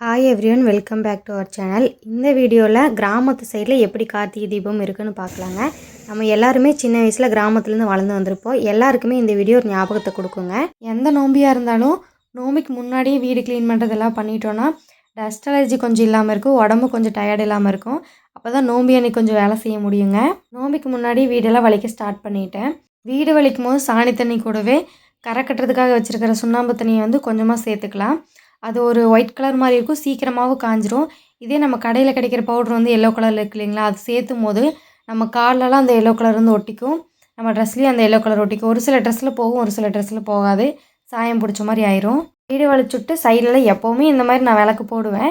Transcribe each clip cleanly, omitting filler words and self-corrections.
Hi everyone, welcome back to our channel. இந்த வீடியோவில் கிராமத்து சைடில் எப்படி கார்த்திகை தீபம் இருக்குன்னு பார்க்கலாங்க. நம்ம எல்லாருமே சின்ன வயசில் கிராமத்துலேருந்து வளர்ந்து வந்திருப்போம். எல்லாருக்குமே இந்த வீடியோ ஒரு ஞாபகத்தை கொடுக்குங்க. எந்த நோம்பியாக இருந்தாலும் நோம்பிக்கு முன்னாடியே வீடு க்ளீன் பண்ணுறதெல்லாம் பண்ணிட்டோன்னா டஸ்ட் அலர்ஜி கொஞ்சம் இல்லாமல் இருக்கும், உடம்பு கொஞ்சம் டயர்ட் இல்லாமல் இருக்கும். அப்போ தான் நோம்பி அன்னைக்கு கொஞ்சம் வேலை செய்ய முடியுங்க. நோம்பிக்கு முன்னாடி வீடெல்லாம் வலிக்க ஸ்டார்ட் பண்ணிட்டேன். வீடு வலிக்கும் போது சாணி தண்ணி கூடவே கரை கட்டுறதுக்காக வச்சுருக்கிற சுண்ணாம்பு தண்ணியை வந்து கொஞ்சமாக சேர்த்துக்கலாம். அது ஒரு ஒயிட் கலர் மாதிரி இருக்கும், சீக்கிரமாகவும் காஞ்சிரும். இதே நம்ம கடையில் கிடைக்கிற பவுட்ரு வந்து எல்லோ கலரில் இருக்கு இல்லைங்களா, அது சேர்த்தும் போது நம்ம கால்லலாம் அந்த எல்லோ கலர் வந்து ஒட்டிக்கும், நம்ம ட்ரெஸ்லேயும் அந்த எல்லோ கலர் ஒட்டிக்கும். ஒரு சில ட்ரெஸ்ஸில் போகும், ஒரு சில ட்ரெஸ்ஸில் போகாது, சாயம் பிடிச்ச மாதிரி ஆயிரும். வீடு வலிச்சுட்டு சைடில் எப்போவுமே இந்த மாதிரி நான் விளக்கு போடுவேன்.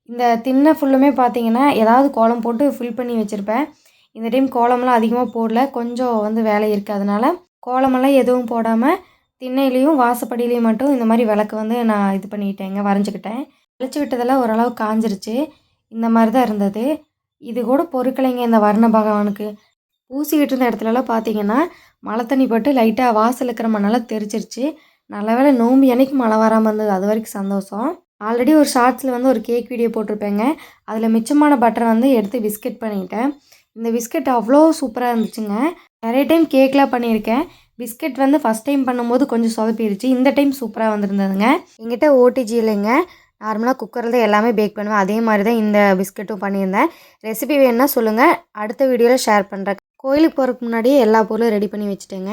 இந்த திண்ணை ஃபுல்லுமே பார்த்தீங்கன்னா ஏதாவது கோலம் போட்டு ஃபில் பண்ணி வச்சுருப்பேன். இந்த டைம் கோலம்லாம் அதிகமாக போடல, கொஞ்சம் வந்து வேலை இருக்குது, அதனால் கோலமெல்லாம் எதுவும் போடாமல் திண்ணையிலையும் வாசப்படியிலையும் மட்டும் இந்த மாதிரி விளக்கு வந்து நான் இது பண்ணிக்கிட்டேங்க, வரைஞ்சிக்கிட்டேன். வளைச்சி விட்டதெல்லாம் ஓரளவு காஞ்சிருச்சு. இந்த மாதிரி தான் இருந்தது. இது கூட பொறுக்கலைங்க இந்த வர்ண பகவானுக்கு. பூசிக்கிட்டு இருந்த இடத்துலலாம் பார்த்தீங்கன்னா மழை தண்ணி பட்டு லைட்டாக வாசல் இருக்கிற மண்ணெல்லாம் தெரிச்சிருச்சு. நல்ல வேளை நோம்பி அன்னைக்கு மழை வராமல் இருந்தது, அது வரைக்கும் சந்தோஷம். ஆல்ரெடி ஒரு ஷார்ட்ஸில் வந்து ஒரு கேக் வீடியோ போட்டிருப்பேங்க. அதில் மிச்சமான பட்டரை வந்து எடுத்து பிஸ்கெட் பண்ணிக்கிட்டேன். இந்த பிஸ்கெட் அவ்வளோ சூப்பராக இருந்துச்சுங்க. நிறைய டைம் கேக்லாம் பண்ணியிருக்கேன். பிஸ்கெட் வந்து ஃபஸ்ட் டைம் பண்ணும்போது கொஞ்சம் சொதப்பிடுச்சு, இந்த டைம் சூப்பராக வந்திருந்ததுங்க. எங்கிட்ட ஓடிஜி இல்லைங்க, நார்மலாக குக்கரில் தான் எல்லாமே பேக் பண்ணுவேன். அதே மாதிரி தான் இந்த பிஸ்கெட்டும் பண்ணியிருந்தேன். ரெசிபி வேணுன்னா சொல்லுங்கள், அடுத்த வீடியோவில் ஷேர் பண்ணுறேன். கோயிலுக்கு போகிறதுக்கு முன்னாடியே எல்லா பொருளும் ரெடி பண்ணி வச்சுட்டேங்க.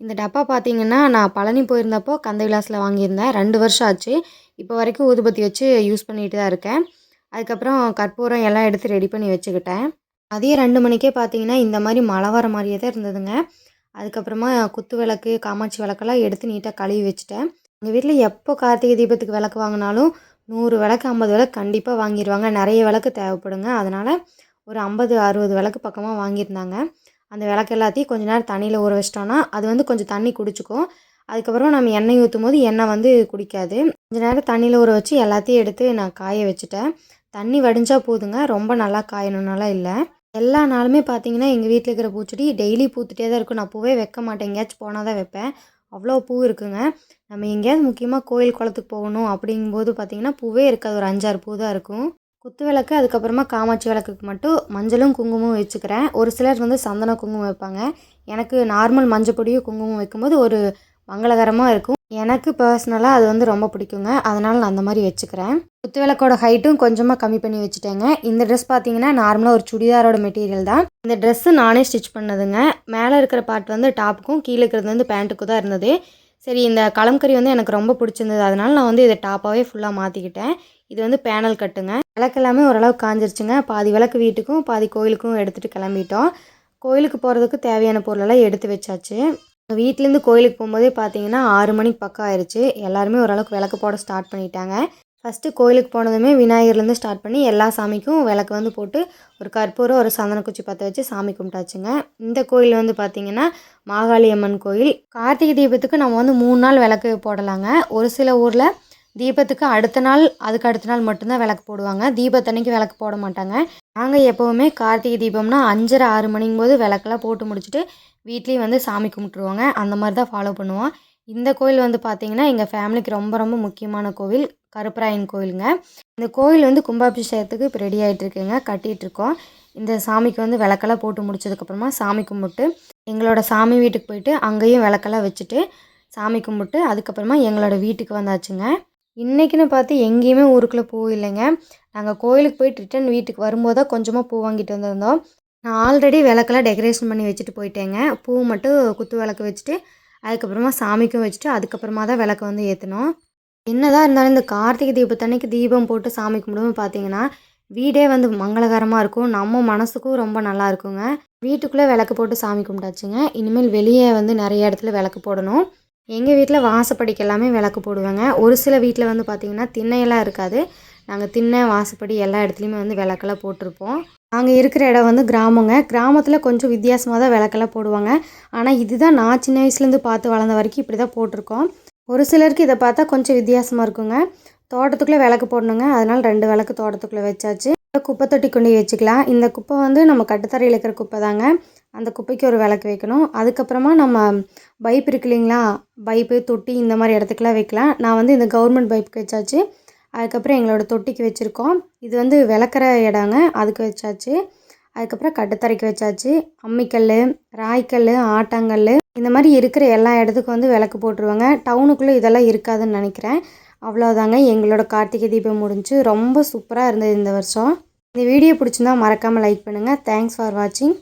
இந்த டப்பா பார்த்தீங்கன்னா நான் பழனி போயிருந்தப்போ கந்த விலாஸில் வாங்கியிருந்தேன். 2 வருஷம் ஆச்சு. இப்போ வரைக்கும் ஊதுபத்தி வச்சு யூஸ் பண்ணிட்டு தான் இருக்கேன். அதுக்கப்புறம் கற்பூரம் எல்லாம் எடுத்து ரெடி பண்ணி வச்சுக்கிட்டேன். அதே 2 மணிக்கே பார்த்தீங்கன்னா இந்த மாதிரி மழை வர மாதிரியே தான் இருந்ததுங்க. அதுக்கப்புறமா குத்து விளக்கு, காமாட்சி விளக்கெல்லாம் எடுத்து நீட்டாக கழுவி வச்சுட்டேன். எங்கள் வீட்டில் எப்போ கார்த்திகை தீபத்துக்கு விளக்கு வாங்கினாலும் 100 விளக்கு 50 விளக்கு கண்டிப்பாக வாங்கிடுவாங்க. நிறைய விளக்கு தேவைப்படுங்க. அதனால் ஒரு 50 60 விளக்கு பக்கமாக வாங்கியிருந்தாங்க. அந்த விளக்கு எல்லாத்தையும் கொஞ்சம் நேரம் தண்ணியில் ஊற வச்சிட்டோன்னா அது வந்து கொஞ்சம் தண்ணி குடிச்சிக்கும். அதுக்கப்புறம் நம்ம எண்ணெய் ஊற்றும் போது எண்ணெய் வந்து குடிக்காது. கொஞ்சம் நேரம் தண்ணியில் ஊற வச்சு எல்லாத்தையும் எடுத்து நான் காய வச்சுட்டேன். தண்ணி வடிஞ்சால் போதுங்க, ரொம்ப நல்லா காயணுன்னாலாம் இல்லை. எல்லா நாளுமே பார்த்தீங்கன்னா எங்கள் வீட்டில் இருக்கிற பூச்செடி டெய்லி பூத்துட்டே தான் இருக்கும். நான் பூவே வைக்க மாட்டேன், எங்கேயாச்சும் போனால் தான் வைப்பேன். அவ்வளோ பூ இருக்குங்க. நம்ம எங்கேயாவது முக்கியமாக கோயில் குளத்துக்கு போகணும் அப்படிங்கும்போது பார்த்திங்கன்னா பூவே இருக்காது, ஒரு 5 6 பூ தான் இருக்கும். குத்து விளக்கு அதுக்கப்புறமா காமாட்சி விளக்குக்கு மட்டும் மஞ்சளும் குங்குமம் வச்சுக்கிறேன். ஒரு சிலர் வந்து சந்தன குங்குமம் வைப்பாங்க. எனக்கு நார்மல் மஞ்சள் பொடியும் குங்குமம் வைக்கும்போது ஒரு மங்களகரமாக இருக்கும். எனக்கு பர்சனலாக அது வந்து ரொம்ப பிடிக்குங்க, அதனால் நான் அந்த மாதிரி வச்சுக்கிறேன். குத்து விளக்கோட ஹைட்டும் கொஞ்சமாக கம்மி பண்ணி வச்சுட்டேங்க. இந்த ட்ரெஸ் பார்த்தீங்கன்னா நார்மலாக ஒரு சுடிதாரோட மெட்டீரியல் தான். இந்த ட்ரெஸ்ஸு நானே ஸ்டிச் பண்ணதுங்க. மேலே இருக்கிற பார்ட் வந்து டாப்புக்கும், கீழே இருக்கிறது வந்து பேண்ட்டுக்கும் தான் இருந்தது. சரி, இந்த கலம்கரி வந்து எனக்கு ரொம்ப பிடிச்சிருந்தது, அதனால் நான் வந்து இதை டாப்பாகவே ஃபுல்லாக மாற்றிக்கிட்டேன். இது வந்து பேனல் கட்டுங்க. விளக்கு எல்லாமே ஓரளவு காஞ்சிருச்சுங்க. பாதி விளக்கு வீட்டுக்கும் பாதி கோயிலுக்கும் எடுத்துகிட்டு கிளம்பிட்டோம். கோயிலுக்கு போகிறதுக்கு தேவையான பொருளெல்லாம் எடுத்து வச்சாச்சு. வீட்டிலேருந்து கோயிலுக்கு போகும்போதே பார்த்தீங்கன்னா 6 மணிக்கு பக்கம் ஆயிடுச்சு. எல்லாருமே ஓரளவுக்கு விளக்கு போட ஸ்டார்ட் பண்ணிட்டாங்க. ஃபஸ்ட்டு கோயிலுக்கு போனதுமே விநாயகர்லேருந்து ஸ்டார்ட் பண்ணி எல்லா சாமிக்கும் விளக்கு வந்து போட்டு ஒரு கற்பூரம் ஒரு சந்தனக்குச்சி பற்ற வச்சு சாமி கும்பிட்டாச்சுங்க. இந்த கோயில் வந்து பார்த்திங்கன்னா மாகாளி அம்மன் கோயில். கார்த்திகை தீபத்துக்கு நம்ம வந்து 3 நாள் விளக்கு போடலாங்க. ஒரு சில ஊரில் தீபத்துக்கு அடுத்த நாள் அதுக்கு அடுத்த நாள் மட்டும்தான் விளக்கு போடுவாங்க, தீபத்தன்னைக்கு விளக்கு போட மாட்டாங்க. நாங்கள் எப்போவுமே கார்த்திகை தீபம்னா 5:30 6 மணிங்கும் போது விளக்கெல்லாம் போட்டு முடிச்சுட்டு வீட்லேயும் வந்து சாமி கும்பிட்ருவாங்க. அந்த மாதிரி தான் ஃபாலோ பண்ணுவோம். இந்த கோயில் வந்து பார்த்திங்கன்னா எங்கள் ஃபேமிலிக்கு ரொம்ப ரொம்ப முக்கியமான கோவில், கருப்பராயன் கோயிலுங்க. இந்த கோயில் வந்து கும்பாபிஷேகத்துக்கு இப்போ ரெடி ஆகிட்டுருக்குங்க, கட்டிகிட்ருக்கோம். இந்த சாமிக்கு வந்து விளக்கெல்லாம் போட்டு முடிச்சதுக்கப்புறமா சாமி கும்பிட்டு எங்களோட சாமி வீட்டுக்கு போயிட்டு அங்கேயும் விளக்கெல்லாம் வச்சுட்டு சாமி கும்பிட்டு அதுக்கப்புறமா எங்களோட வீட்டுக்கு வந்தாச்சுங்க. இன்றைக்கின்னு பார்த்து எங்கேயுமே ஊருக்குள்ளே பூ இல்லைங்க. நாங்கள் கோயிலுக்கு போயிட்டு ரிட்டன் வீட்டுக்கு வரும்போது தான் கொஞ்சமாக பூ வாங்கிட்டு வந்திருந்தோம். நான் ஆல்ரெடி விளக்கெல்லாம் டெக்கரேஷன் பண்ணி வச்சுட்டு போயிட்டேங்க. பூ மட்டும் குத்து விளக்கு வச்சுட்டு அதுக்கப்புறமா சாமிக்கும் வச்சுட்டு அதுக்கப்புறமா தான் விளக்கு வந்து ஏற்றணும். என்னதான் இருந்தாலும் இந்த கார்த்திகை தீபத்தன்னைக்கு தீபம் போட்டு சாமி கும்பிடுவோம் பார்த்தீங்கன்னா வீடே வந்து மங்களகரமாக இருக்கும், நம்ம மனசுக்கும் ரொம்ப நல்லா இருக்குங்க. வீட்டுக்குள்ளே விளக்கு போட்டு சாமி கும்பிட்டாச்சுங்க. இனிமேல் வெளியே வந்து நிறைய இடத்துல விளக்கு போடணும். எங்கள் வீட்டில் வாசப்படிக்கு எல்லாமே விளக்கு போடுவேங்க. ஒரு சில வீட்டில் வந்து பார்த்திங்கன்னா திண்ணையெல்லாம் இருக்காது. நாங்கள் திண்ணை வாசப்படி எல்லா இடத்துலையுமே வந்து விளக்கெல்லாம் போட்டிருப்போம். நாங்கள் இருக்கிற இடம் வந்து கிராமங்க. கிராமத்தில் கொஞ்சம் வித்தியாசமாக தான் விளக்கெல்லாம் போடுவாங்க. ஆனால் இதுதான் நான் சின்ன வயசுலேருந்து பார்த்து வளர்ந்த வரைக்கும் இப்படி தான் போட்டிருக்கோம். ஒரு சிலருக்கு இதை பார்த்தா கொஞ்சம் வித்தியாசமாக இருக்குங்க. தோட்டத்துக்குள்ளே விளக்கு போடணுங்க, அதனால் 2 விளக்கு தோட்டத்துக்குள்ளே வச்சாச்சு. குப்பை தொட்டி கொண்டு வச்சுக்கலாம். இந்த குப்பை வந்து நம்ம கட்டுத்தரையில் இருக்கிற குப்பை தாங்க. அந்த குப்பைக்கு ஒரு விளக்கு வைக்கணும். அதுக்கப்புறமா நம்ம பைப் இருக்கு இல்லைங்களா, பைப்பு தொட்டி இந்த மாதிரி இடத்துக்குலாம் வைக்கலாம். நான் வந்து இந்த கவர்மெண்ட் பைப்புக்கு வச்சாச்சு. அதுக்கப்புறம் எங்களோட தொட்டிக்கு வச்சுருக்கோம். இது வந்து விளக்குற இடங்க, அதுக்கு வச்சாச்சு. அதுக்கப்புறம் கட்டுத்தரைக்கு வச்சாச்சு. அம்மிக்கல், ராய்க்கல், ஆட்டாங்கல் இந்த மாதிரி இருக்கிற எல்லா இடத்துக்கும் வந்து விளக்கு போட்டுருவாங்க. டவுனுக்குள்ளே இதெல்லாம் இருக்காதுன்னு நினைக்கிறேன். அவ்வளோதாங்க, எங்களோட கார்த்திகை தீபம் முடிஞ்சு. ரொம்ப சூப்பராக இருந்தது இந்த வருஷம். இந்த வீடியோ பிடிச்சிருந்தா மறக்காமல் லைக் பண்ணுங்கள். தேங்க்ஸ் ஃபார் வாட்சிங்.